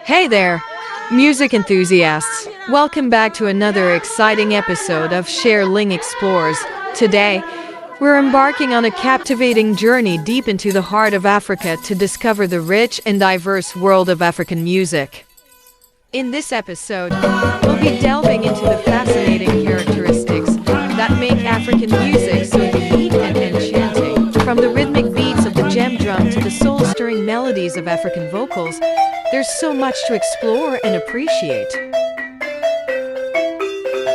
Hey there, music enthusiasts. Welcome back to another exciting episode of Ling Explores. Today, we're embarking on a captivating journey deep into the heart of Africa to discover the rich and diverse world of African music. In this episode, we'll be delving into the fascinating characteristics that make African music so unique and enchanting. From the rhythmic beats of the djem drum to the soul-stirring melodies of African vocals, there's so much to explore and appreciate.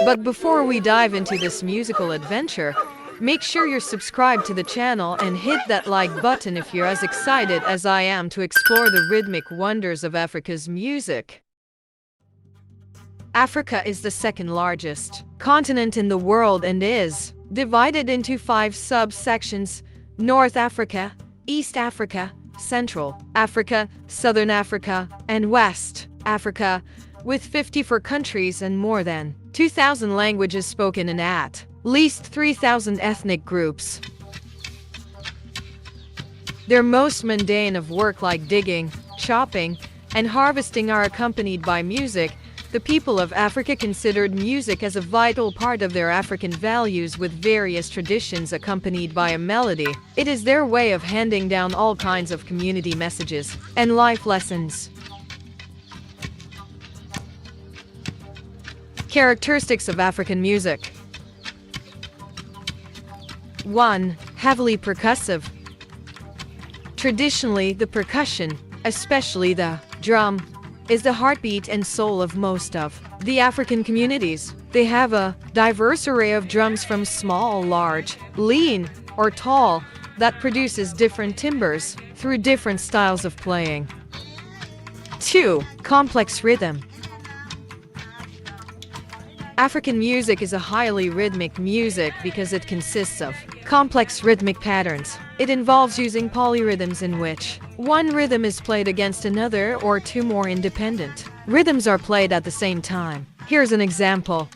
But before we dive into this musical adventure, make sure you're subscribed to the channel and hit that like button if you're as excited as I am to explore the rhythmic wonders of Africa's music. Africa is the second largest continent in the world and is divided into 5 subsections: North Africa, East Africa, Central Africa, Southern Africa, and West Africa, with 54 countries and more than 2,000 languages spoken in at least 3,000 ethnic groups. Their most mundane of work, like digging, chopping, and harvesting, are accompanied by music. The people of Africa considered music as a vital part of their African values, with various traditions accompanied by a melody. It is their way of handing down all kinds of community messages and life lessons. Characteristics of African music. 1. Heavily percussive. Traditionally, the percussion, especially the drum, is the heartbeat and soul of most of the African communities. They have a diverse array of drums, from small, large, lean, or tall, that produces different timbres through different styles of playing. 2. Complex rhythm. African music is a highly rhythmic music because it consists of complex rhythmic patterns. It involves using polyrhythms in which one rhythm is played against another, or 2 more independent rhythms are played at the same time. Here's an example.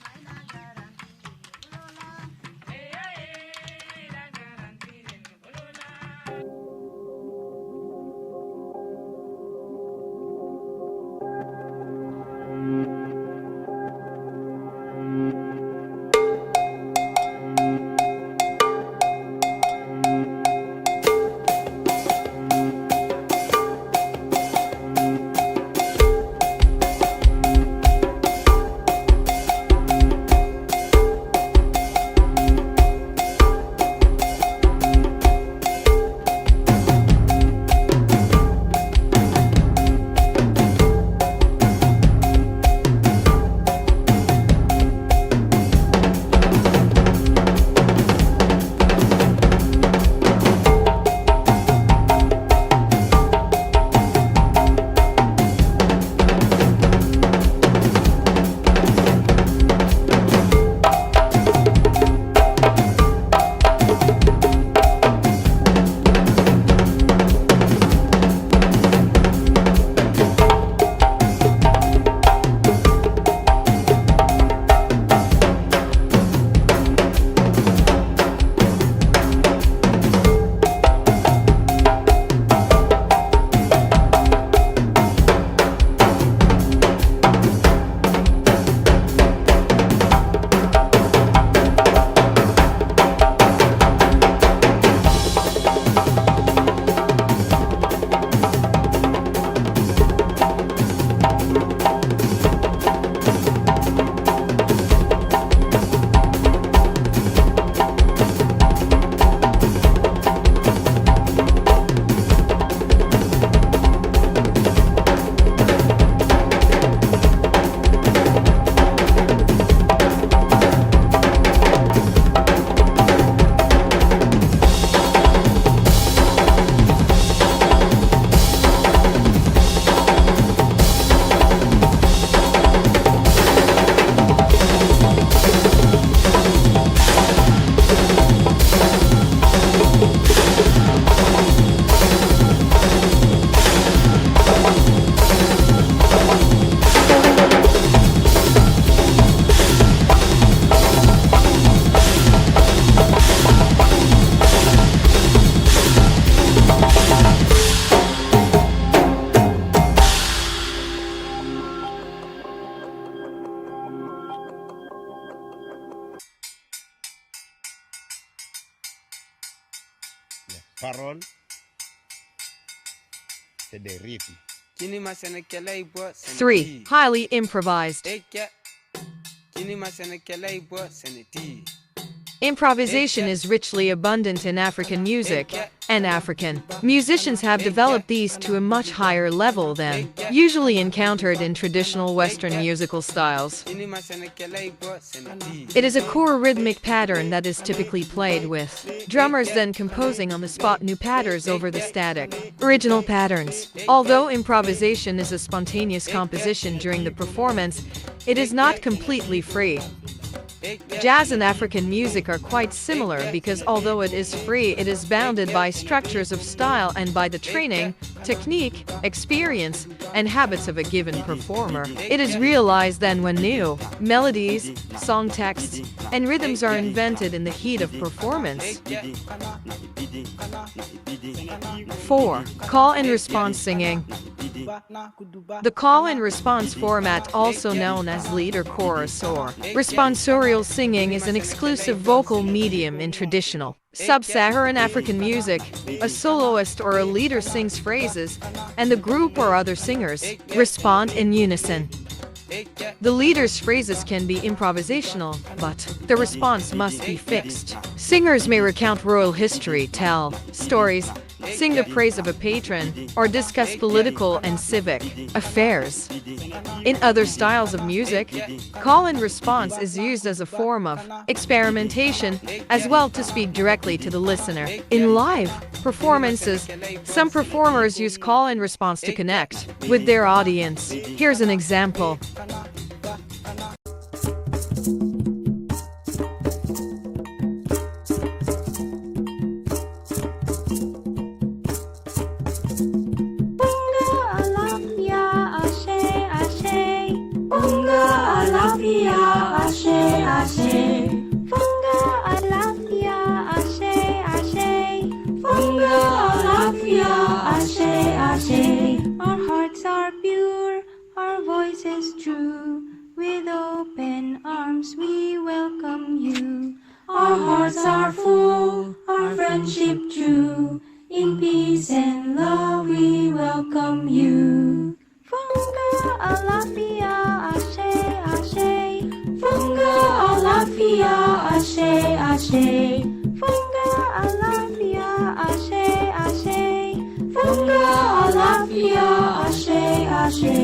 Paroles, c'est des rythmes. 3. Highly improvised. Improvisation is richly abundant in African music, and African musicians have developed these to a much higher level than usually encountered in traditional Western musical styles. It is a core rhythmic pattern that is typically played with drummers then composing on the spot new patterns over the static original patterns. Although improvisation is a spontaneous composition during the performance, it is not completely free. Jazz and African music are quite similar because although it is free, it is bounded by structures of style and by the training, technique, experience, and habits of a given performer. It is realized then when new melodies, song texts, and rhythms are invented in the heat of performance. 4. Call and response singing. The call and response format, also known as lead or chorus or responsorial singing, is an exclusive vocal medium in traditional sub-Saharan African music. A soloist or a leader sings phrases, and the group or other singers respond in unison. The leader's phrases can be improvisational, but the response must be fixed. Singers may recount royal history, tell stories, sing the praise of a patron, or discuss political and civic affairs. In other styles of music, call and response is used as a form of experimentation as well to speak directly to the listener. In live performances, some performers use call and response to connect with their audience. Here's an example. Our hearts are pure, our voices true. With open arms we welcome you. Our hearts are full, our friendship true. In peace and love we welcome you. Funga alafia ashe ashe. Funga alafia ashe ashe. Funga alafia ashe ashe. Funga alafia ashe ashe.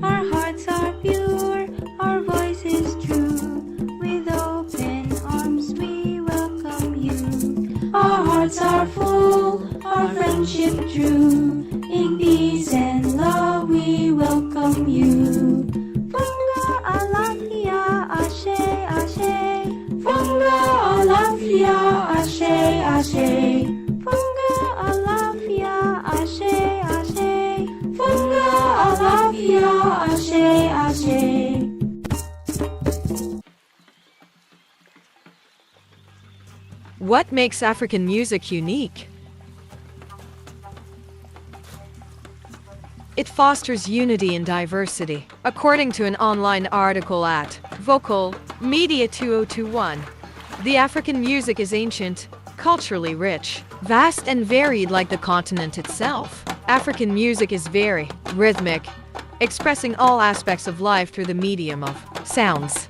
Our hearts are pure, our voices true. With open arms we welcome you. Our hearts are full, our friendship true. In peace and love we welcome you. Funga alafia ashe ashe. Funga alafia ashe ashe. Funga alafia ashe ashe. Funga alafia ashe ashe. What makes African music unique? It fosters unity and diversity. According to an online article at Vocal Media 2021, the African music is ancient, culturally rich, vast and varied like the continent itself. African music is very rhythmic, expressing all aspects of life through the medium of sounds.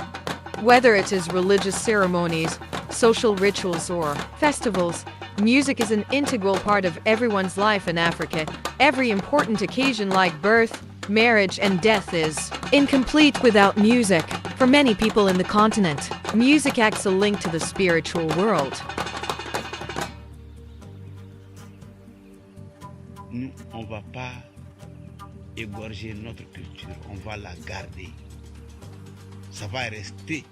Whether it is religious ceremonies, social rituals, or festivals, music is an integral part of everyone's life in Africa. Every important occasion like birth, marriage, and death is incomplete without music. For many people in the continent, music acts a link to the spiritual world. Nous, on ne va pas égorger notre culture, on va la garder. Ça va rester.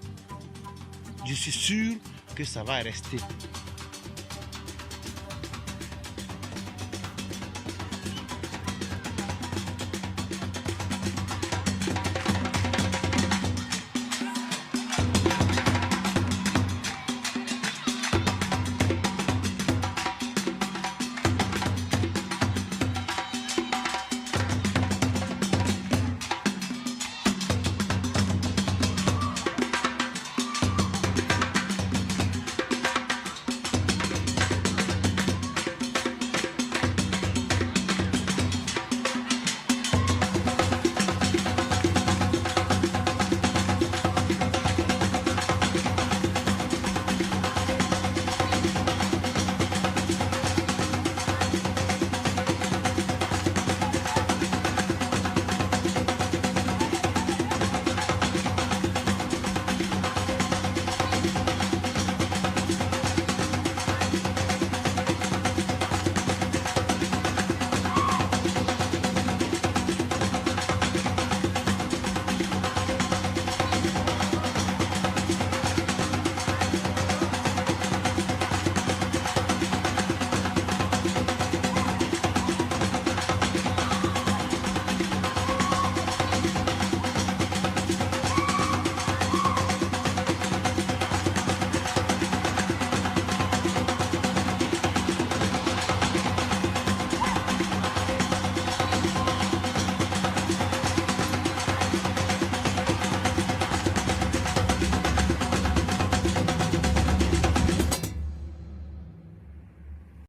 Je suis sûr que ça va rester.